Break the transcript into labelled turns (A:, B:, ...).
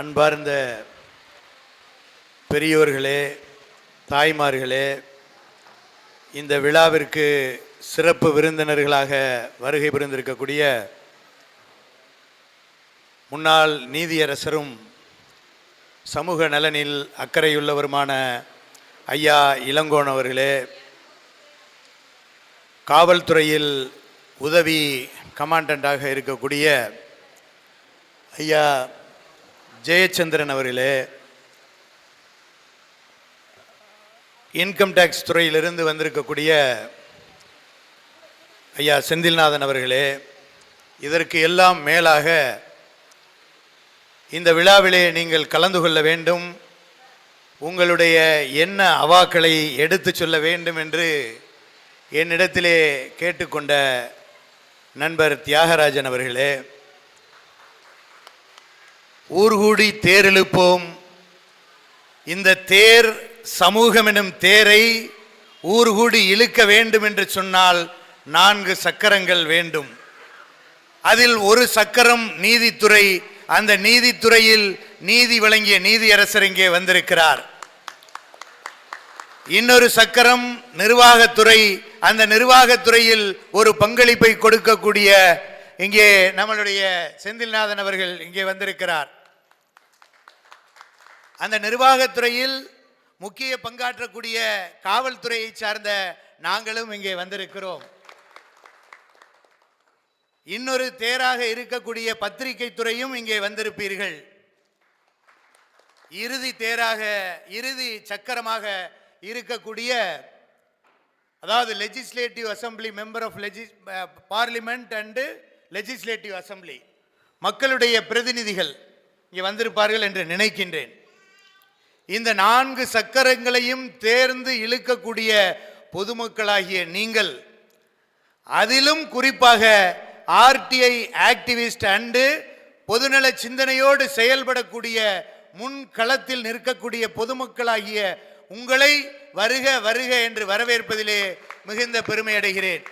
A: அன்பார்ந்த பெரியோர்களே, தாய்மார்களே, இந்த விழாவிற்கு சிறப்பு விருந்தினர்களாக வருகை புரிந்திருக்கக்கூடிய முன்னாள் நீதியரசரும் சமூக நலனில் அக்கறையுள்ளவருமான ஐயா இளங்கோன் அவர்களே, காவல்துறையில் உதவி கமாண்டண்டாக இருக்கக்கூடிய ஐயா ஜெயச்சந்திரன் அவர்களே, இன்கம் டேக்ஸ் துறையிலிருந்து வந்திருக்கக்கூடிய ஐயா செந்தில்நாதன் அவர்களே, இதற்கு எல்லாம் மேலாக இந்த விழாவிலே நீங்கள் கலந்து கொள்ள வேண்டும், உங்களுடைய என்ன அவாக்களை எடுத்து சொல்ல வேண்டும் என்று என்னிடத்திலே கேட்டுக்கொண்ட நண்பர் தியாகராஜன் அவர்களே, ஊர்கூடி தேரெழுப்போம், இந்த தேர் சமூகம் எனும் தேரை ஊர்கூடி இழுக்க வேண்டும் என்று சொன்னால் 4 சக்கரங்கள் வேண்டும். அதில் ஒரு சக்கரம் நீதித்துறை. அந்த நீதித்துறையில் நீதி வழங்கிய நீதியரசர் இங்கே வந்திருக்கிறார். இன்னொரு சக்கரம் நிர்வாகத்துறை. அந்த நிர்வாகத்துறையில் ஒரு பங்களிப்பை கொடுக்கக்கூடிய இங்கே நம்மளுடைய செந்தில்நாதன் அவர்கள் இங்கே வந்திருக்கிறார். அந்த நிர்வாகத்துறையில் முக்கிய பங்காற்றக்கூடிய காவல்துறையை சார்ந்த நாங்களும் இங்கே வந்திருக்கிறோம். இன்னொரு தேராக இருக்கக்கூடிய பத்திரிகை துறையும் இங்கே வந்திருப்பீர்கள். இறுதி தேராக, இறுதி சக்கரமாக இருக்கக்கூடிய, அதாவது legislative assembly, member of parliament and legislative assembly, மக்களுடைய பிரதிநிதிகள் இங்கே வந்திருப்பார்கள் என்று நினைக்கின்றேன். இந்த 4 சக்கரங்களையும் தேர்ந்து இழுக்கக்கூடிய பொதுமக்களாகிய நீங்கள், அதிலும் குறிப்பாக ஆர்டிஐ ஆக்டிவிஸ்ட் அண்டு பொதுநல சிந்தனையோடு செயல்படக்கூடிய முன்களத்தில் நிற்கக்கூடிய பொதுமக்களாகிய உங்களை வருக வருக என்று வரவேற்பதிலே மிகுந்த பெருமை அடைகிறேன்.